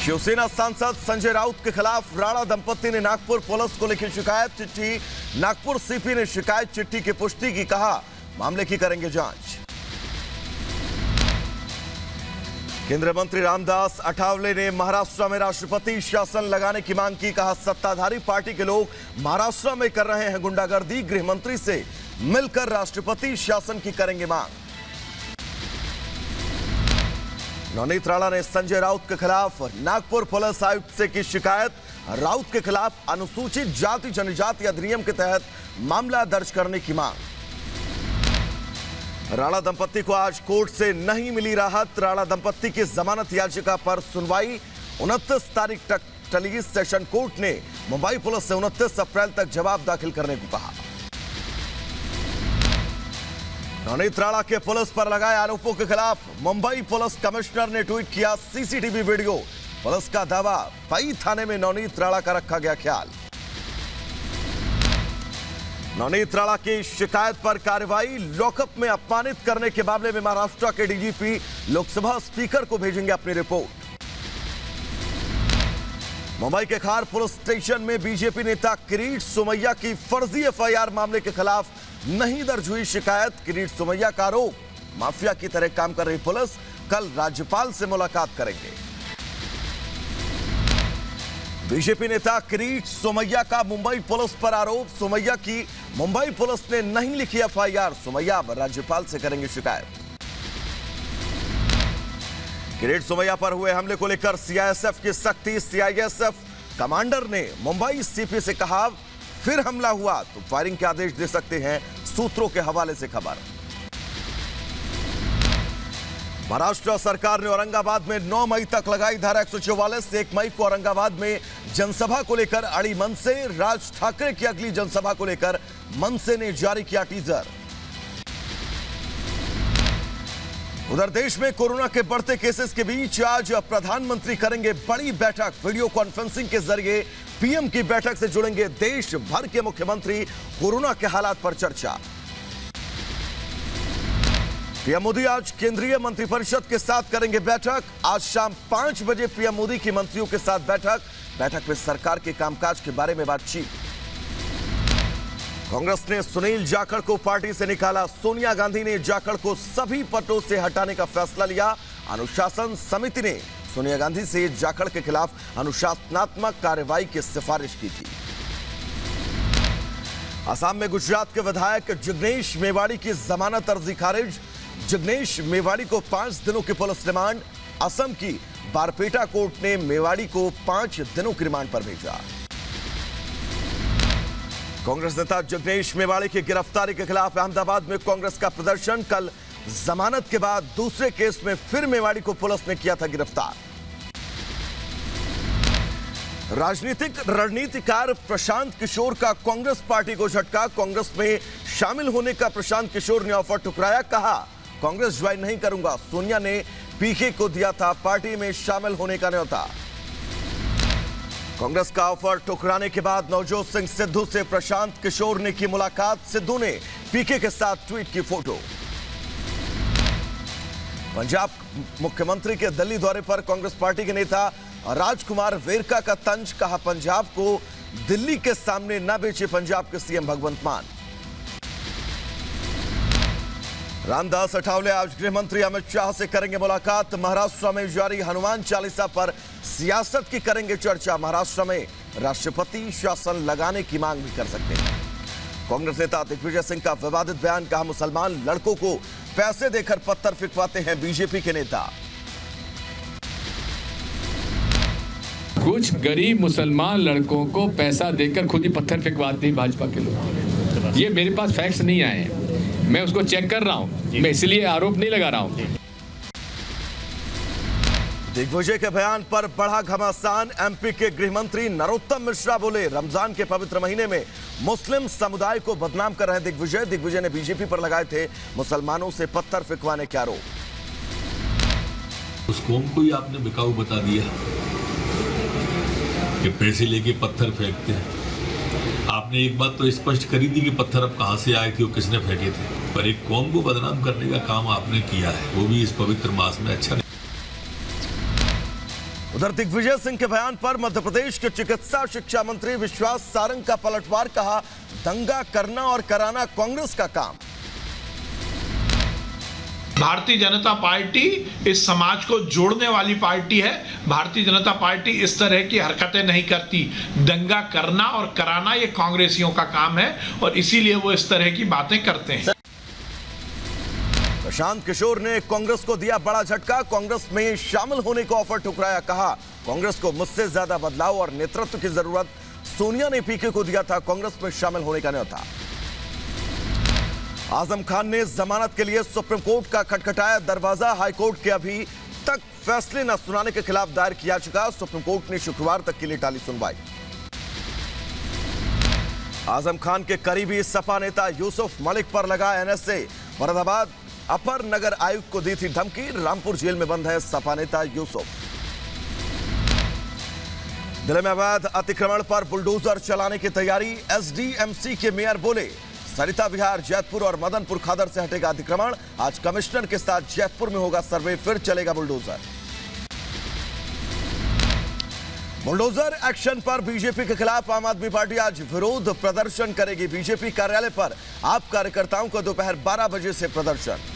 शिवसेना सांसद संजय राउत के खिलाफ राणा दंपत्ति ने नागपुर पुलिस को लिखी शिकायत चिट्ठी। नागपुर सीपी ने शिकायत चिट्ठी की पुष्टि की, कहा मामले की करेंगे जांच। केंद्रीय मंत्री रामदास अठावले ने महाराष्ट्र में राष्ट्रपति शासन लगाने की मांग की, कहा सत्ताधारी पार्टी के लोग महाराष्ट्र में कर रहे हैं गुंडागर्दी, गृह मंत्री से मिलकर राष्ट्रपति शासन की करेंगे मांग। नवनीत राणा ने संजय राउत के खिलाफ नागपुर पुलिस आयुक्त से की शिकायत। राउत के खिलाफ अनुसूचित जाति जनजाति अधिनियम के तहत मामला दर्ज करने की मांग। राणा दंपत्ति को आज कोर्ट से नहीं मिली राहत। राणा दंपत्ति की जमानत याचिका पर सुनवाई 29 तारीख तक टली। सेशन कोर्ट ने मुंबई पुलिस से 29 अप्रैल तक जवाब दाखिल करने को कहा। नवनीत राणा के पुलिस पर लगाए आरोपों के खिलाफ मुंबई पुलिस कमिश्नर ने ट्वीट किया सीसीटीवी वीडियो। पुलिस का दावा, पई थाने में नवनीत राणा का रखा गया ख्याल। नवनीत राणा की शिकायत पर कार्रवाई। लॉकअप में अपमानित करने के मामले में महाराष्ट्र के डीजीपी लोकसभा स्पीकर को भेजेंगे अपनी रिपोर्ट। मुंबई के खार पुलिस स्टेशन में बीजेपी नेता किरीट सोमैया की फर्जी एफआईआर मामले के खिलाफ नहीं दर्ज हुई शिकायत। किरीट सोमैया का आरोप, माफिया की तरह काम कर रही पुलिस कल राज्यपाल से मुलाकात करेंगे। बीजेपी नेता किरीट सोमैया का मुंबई पुलिस पर आरोप। सोमैया की मुंबई पुलिस ने नहीं लिखी एफआईआर। सोमैया राज्यपाल से करेंगे शिकायत। किरीट सोमैया पर हुए हमले को लेकर सीआईएसएफ की सख्ती। सीआईएसएफ कमांडर ने मुंबई सीपी से कहा, फिर हमला हुआ तो फायरिंग के आदेश दे सकते हैं, सूत्रों के हवाले से खबर। महाराष्ट्र सरकार ने औरंगाबाद में 9 मई तक लगाई धारा 144। 1 मई को औरंगाबाद में जनसभा को लेकर अड़ी मनसे। राज ठाकरे की अगली जनसभा को लेकर मनसे ने जारी किया टीजर। उधर देश में कोरोना के बढ़ते केसेस के बीच आज प्रधानमंत्री करेंगे बड़ी बैठक। वीडियो कॉन्फ्रेंसिंग के जरिए पीएम की बैठक से जुड़ेंगे देश भर के मुख्यमंत्री। कोरोना के हालात पर चर्चा। पीएम मोदी आज केंद्रीय मंत्रिपरिषद के साथ करेंगे बैठक। आज शाम 5 बजे पीएम मोदी की मंत्रियों के साथ बैठक में सरकार के कामकाज के बारे में बातचीत। कांग्रेस ने सुनील जाखड़ को पार्टी से निकाला। सोनिया गांधी ने जाखड़ को सभी पदों से हटाने का फैसला लिया। अनुशासन समिति ने सोनिया गांधी से जाखड़ के खिलाफ अनुशासनात्मक कार्रवाई की सिफारिश की थी। असम में गुजरात के विधायक जिग्नेश मेवाड़ी की जमानत अर्जी खारिज। जिग्नेश मेवाड़ी को 5 दिनों की पुलिस रिमांड। असम की बारपेटा कोर्ट ने मेवाड़ी को 5 दिनों की रिमांड पर भेजा। कांग्रेस नेता जिग्नेश मेवाड़ी की गिरफ्तारी के खिलाफ अहमदाबाद में कांग्रेस का प्रदर्शन। कल जमानत के बाद दूसरे केस में फिर मेवाड़ी को पुलिस ने किया था गिरफ्तार। राजनीतिक रणनीतिकार प्रशांत किशोर का कांग्रेस पार्टी को झटका। कांग्रेस में शामिल होने का प्रशांत किशोर ने ऑफर ठुकराया। कहा कांग्रेस ज्वाइन नहीं करूंगा। सोनिया ने पीके को दिया था पार्टी में शामिल होने का न्योता। कांग्रेस का ऑफर ठुकराने के बाद नवजोत सिंह सिद्धू से प्रशांत किशोर ने की मुलाकात। सिद्धू ने पीके के साथ ट्वीट की फोटो। पंजाब मुख्यमंत्री के दिल्ली दौरे पर कांग्रेस पार्टी के नेता राजकुमार वेरका का तंज। कहा पंजाब को दिल्ली के सामने न बेचे पंजाब के सीएम भगवंत मान। रामदास अठावले आज गृह मंत्री अमित शाह से करेंगे मुलाकात। महाराष्ट्र में जारी हनुमान चालीसा पर सियासत की करेंगे चर्चा। महाराष्ट्र में राष्ट्रपति शासन लगाने की मांग भी कर सकते हैं। कांग्रेस नेता दिग्विजय सिंह का विवादित बयान। कहा मुसलमान लड़कों को पैसे देकर पत्थर फिकवाते हैं बीजेपी के नेता। कुछ गरीब मुसलमान लड़कों को पैसा देकर खुद ही पत्थर फेंकवाते हैं भाजपा के लोग। ये मेरे पास फैक्ट्स नहीं आए हैं, मैं उसको चेक कर रहा हूं, मैं इसलिए आरोप नहीं लगा रहा हूं। दिग्विजय के बयान पर बढ़ा घमासान। एमपी के गृह मंत्री नरोत्तम मिश्रा बोले रमजान के पवित्र महीने में मुस्लिम समुदाय को बदनाम कर रहे दिग्विजय। दिग्विजय ने बीजेपी पर लगाए थे मुसलमानों से पत्थर फेंकवाने के आरोप। उस कौम को ही आपने बिकाऊ बता दिया कि पैसे लेके पत्थर फेंकते हैं। आपने एक बात तो स्पष्ट करी दी कि पत्थर अब कहां से आए थे और किसने फेंके थे, पर एक कौम को बदनाम करने का काम आपने किया है, वो भी इस पवित्र मास में अच्छा नहीं। उधर दिग्विजय सिंह के बयान पर मध्य प्रदेश के चिकित्सा शिक्षा मंत्री विश्वास सारंग का पलटवार, कहा दंगा करना और कराना कांग्रेस का काम। भारतीय जनता पार्टी इस समाज को जोड़ने वाली पार्टी है। भारतीय जनता पार्टी इस तरह की हरकतें नहीं करती। दंगा करना और कराना ये कांग्रेसियों का काम है और इसीलिए वो इस तरह की बातें करते हैं। प्रशांत किशोर ने कांग्रेस को दिया बड़ा झटका, कांग्रेस में शामिल होने को ऑफर ठुकराया, कहा कांग्रेस को मुझसे ज्यादा बदलाव और नेतृत्व की जरूरत। सोनिया ने पीके को दिया था कांग्रेस में शामिल होने का न्योता। आजम खान ने जमानत के लिए सुप्रीम कोर्ट का खटखटाया दरवाजा, हाईकोर्ट के अभी तक फैसले न सुनाने के खिलाफ दायर की याचिका, सुप्रीम कोर्ट ने शुक्रवार तक के लिए टाली सुनवाई। आजम खान के करीबी सपा नेता यूसुफ मलिक पर लगा एनएसए, फरीदाबाद अपर नगर आयुक्त को दी थी धमकी, रामपुर जेल में बंद है सपा नेता यूसुफ। दिल्ली में अवैध अतिक्रमण पर बुलडोजर चलाने की तैयारी, एसडीएमसी के मेयर बोले सरिता विहार, जैतपुर और मदनपुर खादर से हटेगा अतिक्रमण। आज कमिश्नर के साथ जैतपुर में होगा सर्वे, फिर चलेगा बुलडोजर। बुलडोजर एक्शन पर बीजेपी के खिलाफ आम आदमी पार्टी आज विरोध प्रदर्शन करेगी। बीजेपी कार्यालय पर आप कार्यकर्ताओं का दोपहर 12 बजे से प्रदर्शन।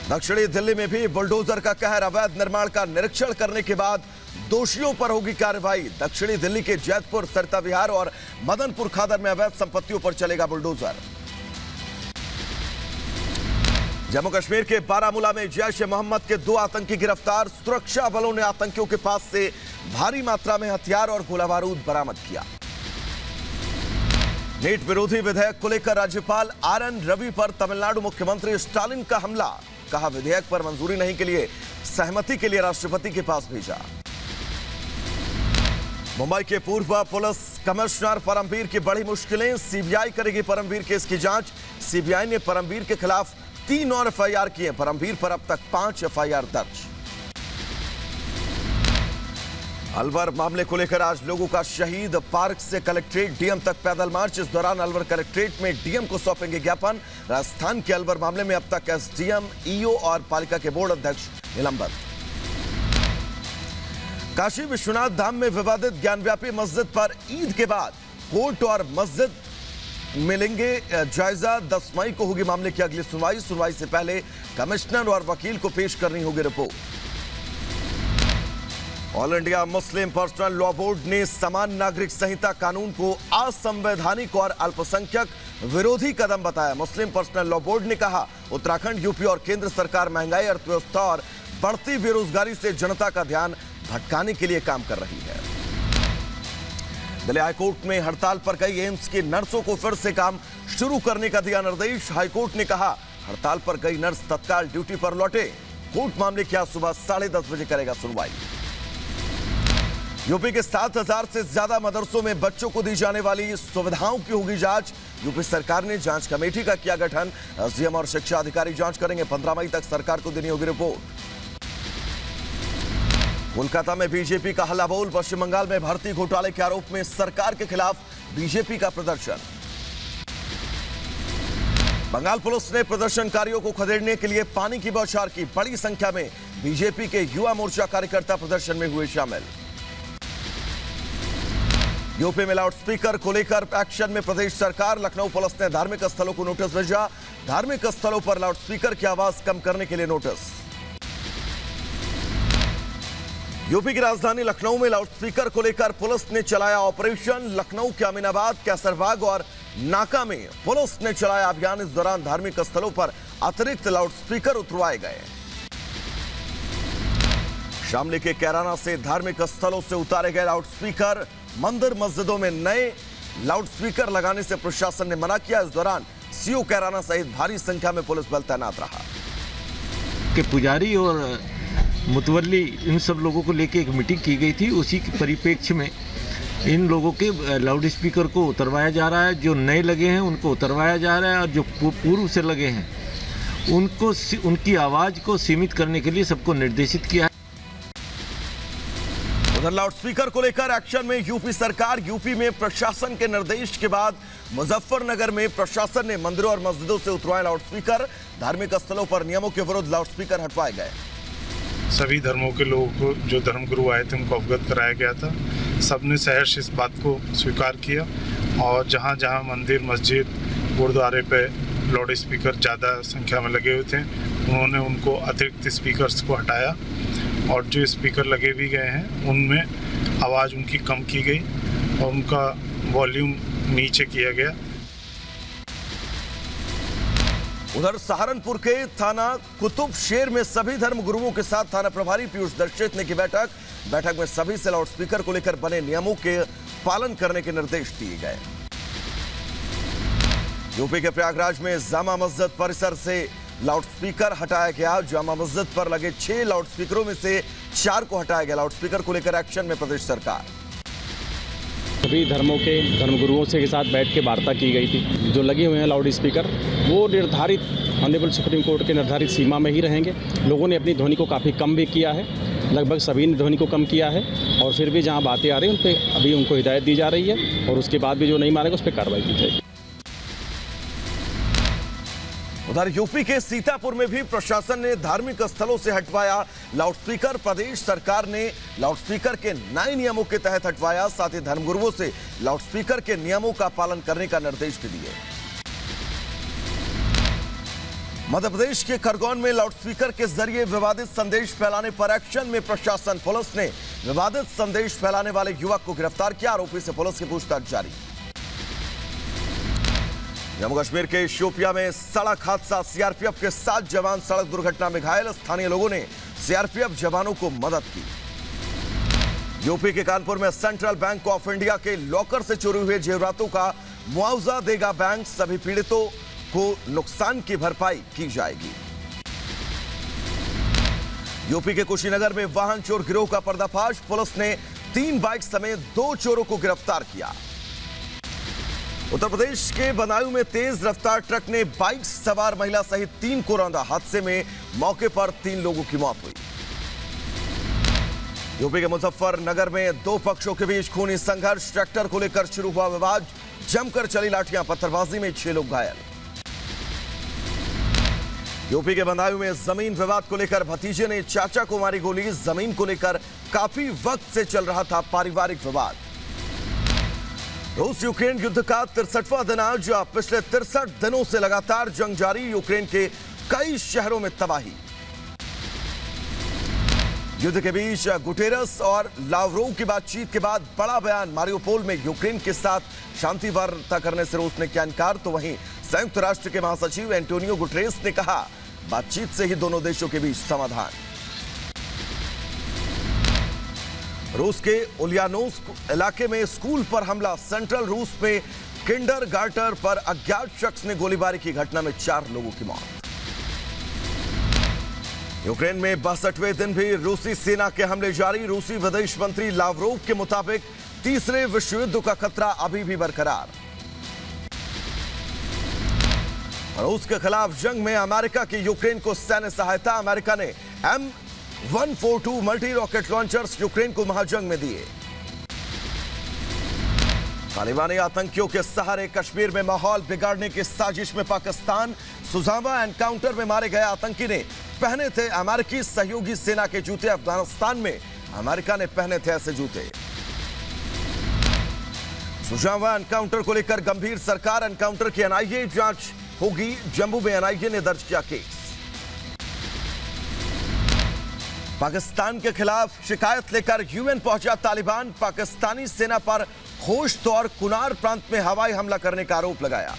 दक्षिणी दिल्ली में भी बुलडोजर का कहर, अवैध निर्माण का निरीक्षण करने के बाद दोषियों पर होगी कार्रवाई। दक्षिणी दिल्ली के जैतपुर, सरिता विहार और मदनपुर खादर में अवैध संपत्तियों पर चलेगा बुलडोजर। जम्मू कश्मीर के बारामूला में जैश ए मोहम्मद के 2 आतंकी गिरफ्तार, सुरक्षा बलों ने आतंकियों के पास से भारी मात्रा में हथियार और गोला बारूद बरामद किया। नीट विरोधी विधेयक को लेकर राज्यपाल आरएन रवि पर तमिलनाडु मुख्यमंत्री स्टालिन का हमला, कहा विधेयक पर मंजूरी नहीं के लिए सहमति के लिए राष्ट्रपति के पास भेजा। मुंबई के पूर्व पुलिस कमिश्नर परमवीर की बड़ी मुश्किलें, सीबीआई करेगी परमवीर केस की जांच। सीबीआई ने परमवीर के खिलाफ 3 और एफआईआर किए, परमवीर पर अब तक 5 एफआईआर दर्ज। अलवर मामले को लेकर आज लोगों का शहीद पार्क से कलेक्ट्रेट डीएम तक पैदल मार्च। इस दौरान अलवर कलेक्ट्रेट में डीएम को सौंपेंगे ज्ञापन। राजस्थान के अलवर मामले में अब तक एसडीएम, ईओ और पालिका के बोर्ड अध्यक्ष निलंबित। काशी विश्वनाथ धाम में विवादित ज्ञानव्यापी मस्जिद पर ईद के बाद कोर्ट और मस्जिद मिलेंगे जायजा। 10 मई को होगी मामले की अगली सुनवाई। सुनवाई से पहले कमिश्नर और वकील को पेश करनी होगी report. All India Muslim personal law board ने समान नागरिक संहिता कानून को असंवैधानिक और अल्पसंख्यक विरोधी कदम बताया। मुस्लिम पर्सनल लॉ बोर्ड ने कहा उत्तराखंड, यूपी और केंद्र सरकार महंगाई, अर्थव्यवस्था और बढ़ती बेरोजगारी से जनता का ध्यान भटकाने के लिए काम कर रही है। दिल्ली हाईकोर्ट में हड़ताल पर गई एम्स की नर्सों को फिर से काम शुरू करने का दिया निर्देश। हाईकोर्ट ने कहा हड़ताल पर गई नर्स तत्काल ड्यूटी पर लौटे। कोर्ट मामले की आज सुबह 10:30 बजे करेगा सुनवाई। यूपी के 7,000 से ज्यादा मदरसों में बच्चों को दी जाने वाली सुविधाओं की होगी जांच। यूपी सरकार ने जांच कमेटी का किया गठन। एसडीएम और शिक्षा अधिकारी जांच करेंगे। 15 मई तक सरकार को देनी होगी रिपोर्ट। कोलकाता में बीजेपी का हल्ला बोल, पश्चिम बंगाल में भर्ती घोटाले के आरोप में सरकार के खिलाफ बीजेपी का प्रदर्शन। बंगाल पुलिस ने प्रदर्शनकारियों को खदेड़ने के लिए पानी की बौछार की। बड़ी संख्या में बीजेपी के युवा मोर्चा कार्यकर्ता प्रदर्शन में हुए शामिल। यूपी में लाउडस्पीकर को लेकर एक्शन में प्रदेश सरकार। लखनऊ पुलिस ने धार्मिक स्थलों को नोटिस भेजा। धार्मिक स्थलों पर लाउडस्पीकर की आवाज कम करने के लिए नोटिस। यूपी की राजधानी लखनऊ में लाउडस्पीकर को लेकर पुलिस ने चलाया ऑपरेशन। लखनऊ के अमीनाबाद, कैसरबाग और नाका में पुलिस ने चलाया अभियान। इस दौरान धार्मिक स्थलों पर अतिरिक्त लाउडस्पीकर उतरवाए गए। शामली के कैराना से धार्मिक स्थलों से उतारे गए लाउडस्पीकर। मंदिर मस्जिदों में नए लाउडस्पीकर लगाने से प्रशासन ने मना किया। इस दौरान सीओ कैराना सहित भारी संख्या में पुलिस बल तैनात रहा। के पुजारी और मुतवल्ली इन सब लोगों को लेकर एक मीटिंग की गई थी। उसी के परिप्रेक्ष्य में इन लोगों के लाउड स्पीकर को उतरवाया जा रहा है। जो नए लगे हैं उनको उतरवाया जा रहा है और जो पूर्व से लगे हैं उनको उनकी आवाज़ को सीमित करने के लिए सबको निर्देशित किया है। उधर लाउडस्पीकर को लेकर एक्शन में यूपी सरकार। यूपी में प्रशासन के निर्देश के बाद मुजफ्फरनगर में प्रशासन ने मंदिरों और मस्जिदों से उतरवाए लाउडस्पीकर। धार्मिक स्थलों पर नियमों के विरुद्ध लाउडस्पीकर हटवाए गए। सभी धर्मों के लोगों को, जो धर्मगुरु आए थे, उनको अवगत कराया गया था। सबने सहर्ष इस बात को स्वीकार किया और जहाँ जहाँ मंदिर, मस्जिद, गुरुद्वारे पे लाउड स्पीकर ज़्यादा संख्या में लगे हुए थे, उन्होंने उनको अतिरिक्त स्पीकर्स को हटाया और जो स्पीकर लगे भी गए हैं उनमें आवाज़ उनकी कम की गई और उनका वॉल्यूम नीचे किया गया। उधर सहारनपुर के थाना कुतुब शेर में सभी धर्म गुरुओं के साथ थाना प्रभारी पीयूष दीक्षित ने की बैठक में सभी से लाउडस्पीकर को लेकर बने नियमों के पालन करने के निर्देश दिए गए। यूपी के प्रयागराज में जामा मस्जिद परिसर से लाउडस्पीकर हटाया गया। जामा मस्जिद पर लगे 6 लाउडस्पीकरों में से 4 को हटाया गया। लाउडस्पीकर को लेकर एक्शन में प्रदेश सरकार। सभी धर्मों के धर्मगुरुओं से के साथ बैठ के वार्ता की गई थी। जो लगे हुए हैं लाउड स्पीकर वो निर्धारित ऑनरेबल सुप्रीम कोर्ट के निर्धारित सीमा में ही रहेंगे। लोगों ने अपनी ध्वनि को काफ़ी कम भी किया है, लगभग सभी ने ध्वनि को कम किया है और फिर भी जहां बातें आ रही हैं उन पर अभी उनको हिदायत दी जा रही है और उसके बाद भी जो नहीं मानेगा उस पर कार्रवाई की जाएगी। उधर यूपी के सीतापुर में भी प्रशासन ने धार्मिक स्थलों से हटवाया लाउडस्पीकर। प्रदेश सरकार ने लाउडस्पीकर के नए नियमों के तहत हटवाया। साथ ही धर्मगुरुओं से लाउडस्पीकर के नियमों का पालन करने का निर्देश भी दिए। मध्य प्रदेश के खरगोन में लाउडस्पीकर के जरिए विवादित संदेश फैलाने पर एक्शन में प्रशासन। पुलिस ने विवादित संदेश फैलाने वाले युवक को गिरफ्तार किया। आरोपी से पुलिस की पूछताछ जारी। जम्मू कश्मीर के शोपिया में सड़क हादसा। सीआरपीएफ के 7 जवान सड़क दुर्घटना में घायल। स्थानीय लोगों ने सीआरपीएफ जवानों को मदद की। यूपी के कानपुर में सेंट्रल बैंक ऑफ इंडिया के लॉकर से चोरी हुए जेवरातों का मुआवजा देगा बैंक। सभी पीड़ितों को नुकसान की भरपाई की जाएगी। यूपी के कुशीनगर में वाहन चोर गिरोह का पर्दाफाश। पुलिस ने 3 बाइक समेत 2 चोरों को गिरफ्तार किया। उत्तर प्रदेश के बदायूं में तेज रफ्तार ट्रक ने बाइक सवार महिला सहित 3 को रौंदा। हादसे में मौके पर 3 लोगों की मौत हुई। यूपी के मुजफ्फरनगर में 2 पक्षों के बीच खूनी संघर्ष। ट्रैक्टर को लेकर शुरू हुआ विवाद। जमकर चली लाठियां, पत्थरबाजी में 6 लोग घायल। यूपी के बदायूं में जमीन विवाद को लेकर भतीजे ने चाचा को मारी गोली। जमीन को लेकर काफी वक्त से चल रहा था पारिवारिक विवाद। रूस यूक्रेन युद्ध का 63वां दिन आज। पिछले 63 दिनों से लगातार जंग जारी। यूक्रेन के कई शहरों में तबाही। युद्ध के बीच गुटेरस और लावरोव की बातचीत के बाद बड़ा बयान। मारियोपोल में यूक्रेन के साथ शांति वार्ता करने से रूस ने किया इनकार। तो वहीं संयुक्त राष्ट्र के महासचिव एंटोनियो गुटेरेस ने कहा बातचीत से ही दोनों देशों के बीच समाधान। रूस के उलियानोव्स्क इलाके में स्कूल पर हमला। सेंट्रल रूस में किंडरगार्टन पर अज्ञात शख्स ने गोलीबारी की। घटना में 4 लोगों की मौत। यूक्रेन में 62वें दिन भी रूसी सेना के हमले जारी। रूसी विदेश मंत्री लावरोव के मुताबिक तीसरे विश्व युद्ध का खतरा अभी भी बरकरार। रूस के खिलाफ जंग में अमेरिका की यूक्रेन को सैन्य सहायता। अमेरिका ने M142 multi rocket launchers Ukraine को महाजंग में दिए। तालिबानी आतंकियों के सहारे कश्मीर में माहौल बिगाड़ने की साजिश में पाकिस्तान। सुजावा एनकाउंटर में मारे गए आतंकी ने पहने थे अमेरिकी सहयोगी सेना के जूते। अफगानिस्तान में अमेरिका ने पहने थे ऐसे जूते। सुजावा एनकाउंटर को लेकर गंभीर सरकार। एनकाउंटर की एनआईए जांच होगी। जम्मू में एनआईए ने दर्ज किया केस। पाकिस्तान के खिलाफ शिकायत लेकर यूएन पहुंचा तालिबान। पाकिस्तानी सेना पर खोश्त और कुनार प्रांत में हवाई हमला करने का आरोप लगाया।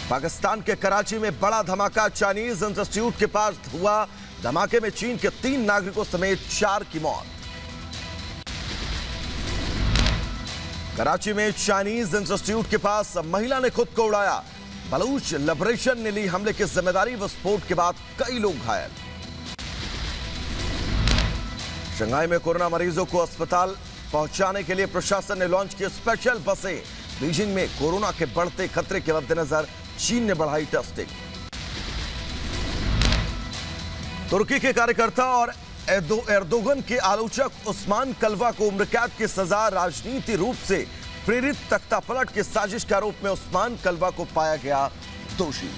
पाकिस्तान के कराची में बड़ा धमाका। चाइनीज इंस्टीट्यूट के पास हुआ धमाके में चीन के 3 नागरिकों समेत 4 की मौत। कराची में चाइनीज इंस्टीट्यूट के पास महिला ने खुद को उड़ाया। बलूच लिबरेशन ने ली हमले की जिम्मेदारी। विस्फोट के बाद कई लोग घायल। शंघाई में कोरोना मरीजों को अस्पताल पहुंचाने के लिए प्रशासन ने लॉन्च की स्पेशल बसें। बीजिंग में कोरोना के बढ़ते खतरे के मद्देनजर चीन ने बढ़ाई टेस्टिंग। तुर्की के कार्यकर्ता और एर्दोगन के आलोचक उस्मान कलवा को उम्र कैद की सजा। राजनीति रूप से प्रेरित तख्तापलट की साजिश के आरोप में उस्मान कलवा को पाया गया दोषी।